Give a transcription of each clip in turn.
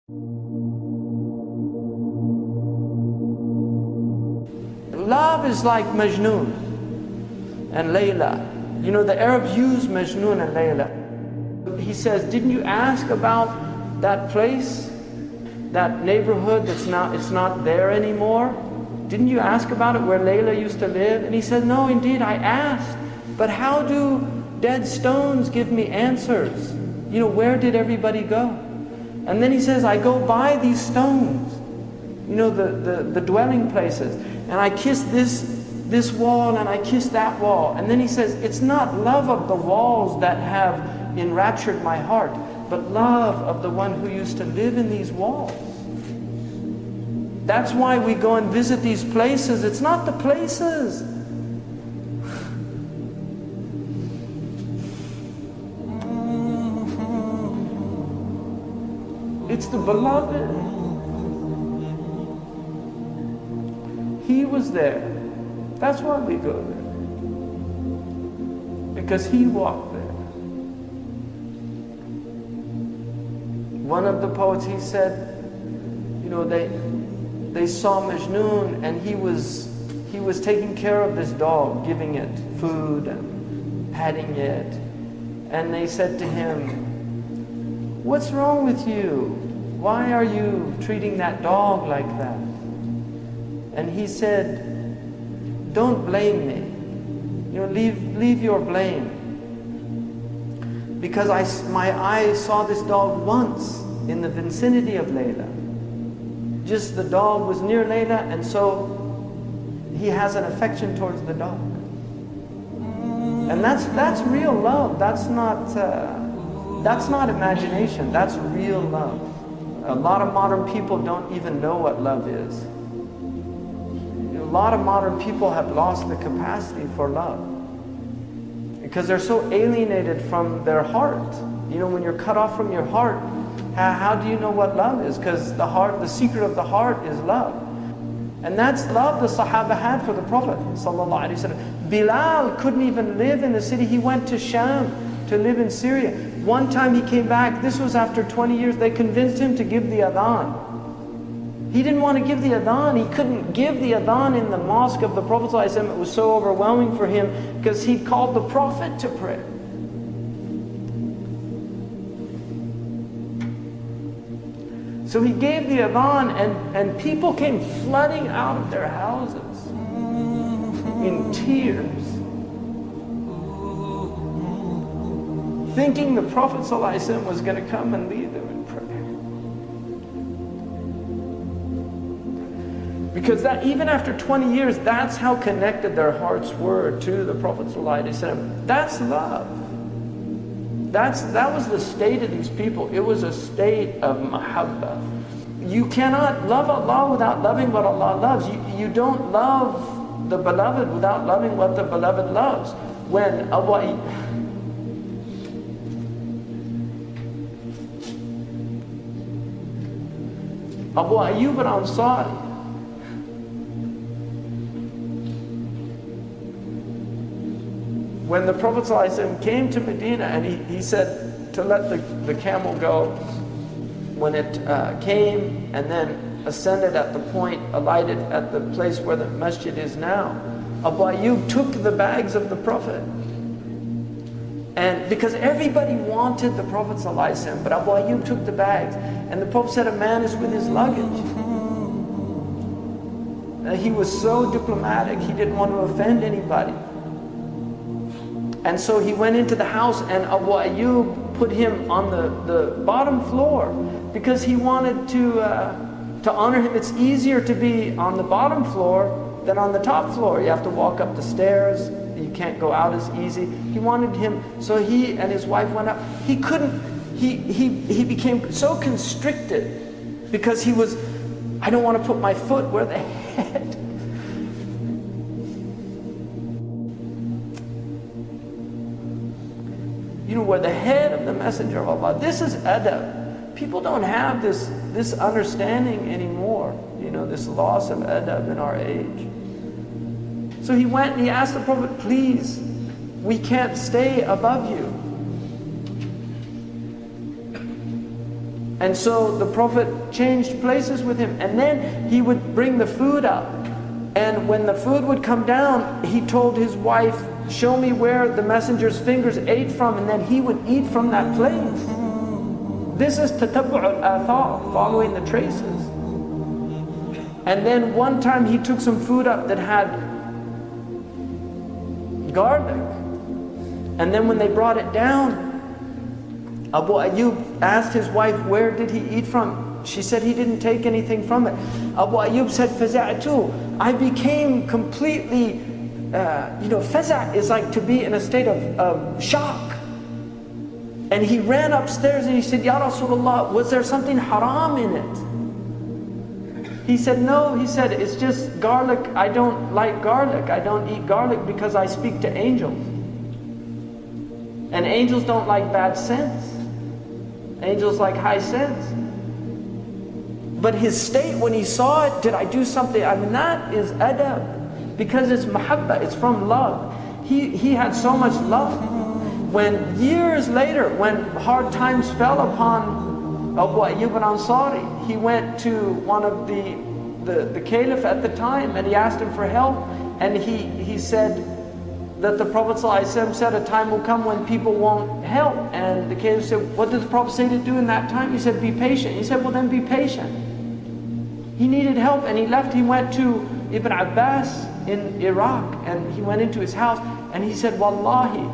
Love is like Majnun and Layla. You know, the Arabs use Majnun and Layla. He says, didn't you ask about that place, that neighborhood it's not there anymore? Didn't you ask about it where Layla used to live? And he said, no, indeed, I asked. But how do dead stones give me answers? You know, where did everybody go? And then he says, I go by these stones, you know, the dwelling places, and I kiss this wall and I kiss that wall. And then he says, it's not love of the walls that have enraptured my heart, but love of the one who used to live in these walls. That's why we go and visit these places. It's not the places. It's the beloved. He was there. That's why we go there. Because he walked there. One of the poets, he said, you know, they saw Majnun and he was taking care of this dog, giving it food and patting it. And they said to him, what's wrong with you? Why are you treating that dog like that? And he said, don't blame me. You know, leave your blame. Because my eyes saw this dog once in the vicinity of Layla. Just the dog was near Layla, and so he has an affection towards the dog. And that's real love. That's not imagination. That's real love. A lot of modern people don't even know what love is. A lot of modern people have lost the capacity for love because they're so alienated from their heart. You know, when you're cut off from your heart, how do you know what love is? Because the secret of the heart is love. And that's love the Sahaba had for the Prophet ﷺ. Bilal couldn't even live in the city. He went to Sham to live in Syria. One time he came back, this was after 20 years, they convinced him to give the adhan. He didn't want to give the adhan. He couldn't give the adhan in the mosque of the Prophet ﷺ. It was so overwhelming for him because he'd called the Prophet to prayer. So he gave the adhan and people came flooding out of their houses in tears, thinking the Prophet ﷺ was going to come and lead them in prayer. Because that even after 20 years, that's how connected their hearts were to the Prophet ﷺ. That's love. That was the state of these people. It was a state of mahabbah. You cannot love Allah without loving what Allah loves. You don't love the beloved without loving what the beloved loves. When Abu Ayyub al-Ansari, when the Prophet ﷺ came to Medina and he said to let the camel go, when it came and then ascended at the point, alighted at the place where the masjid is now, Abu Ayyub took the bags of the Prophet. And because everybody wanted the Prophet ﷺ, but Abu Ayyub took the bags. And the Prophet said, a man is with his luggage. He was so diplomatic, he didn't want to offend anybody. And so he went into the house and Abu Ayyub put him on the bottom floor because he wanted to honor him. It's easier to be on the bottom floor than on the top floor. You have to walk up the stairs. You can't go out as easy. He wanted him, so he and his wife went up. He couldn't, he became so constricted because he was, I don't want to put my foot where the head. You know, where the head of the Messenger of Allah. This is adab. People don't have this understanding anymore. You know, this loss of adab in our age. So he went and he asked the Prophet, please, we can't stay above you. And so the Prophet changed places with him, and then he would bring the food up. And when the food would come down, he told his wife, show me where the messenger's fingers ate from, and then he would eat from that place. This is tatabbu' al-athar, following the traces. And then one time he took some food up that had garlic. And then when they brought it down, Abu Ayyub asked his wife, where did he eat from? She said he didn't take anything from it. Abu Ayyub said, فَزَعْتُ, I became completely, faza' is like to be in a state of shock. And he ran upstairs and he said, Ya Rasulullah, was there something haram in it? He said, no. He said, it's just garlic. I don't like garlic. I don't eat garlic because I speak to angels. And angels don't like bad sense. Angels like high sense. But his state when he saw it, did I do something? I mean, that is adab. Because it's mahabba, it's from love. He had so much love. When years later, when hard times fell upon Abu Ayyub al-Ansari, he went to one of the caliph at the time and he asked him for help, and he said that the Prophet ﷺ said a time will come when people won't help. And the caliph said, what did the Prophet say to do in that time? He said, be patient. He said, well then be patient. He needed help and he left. He went to Ibn Abbas in Iraq and he went into his house and he said, Wallahi.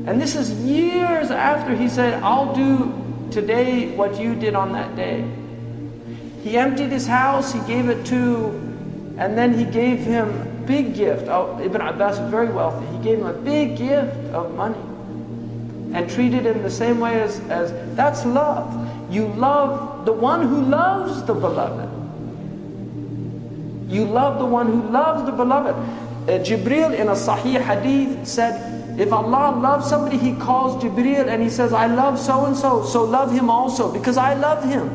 And this is years after he said, I'll do today what you did on that day. He emptied his house, he gave it to, and then he gave him a big gift. Ibn Abbas was very wealthy. He gave him a big gift of money and treated him the same way as that's love. You love the one who loves the beloved. You love the one who loves the beloved. Jibreel in a Sahih hadith said, if Allah loves somebody, He calls Jibreel and He says, I love so and so, so love him also because I love him.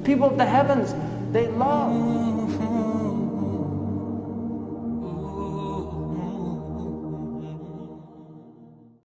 People of the heavens, they love.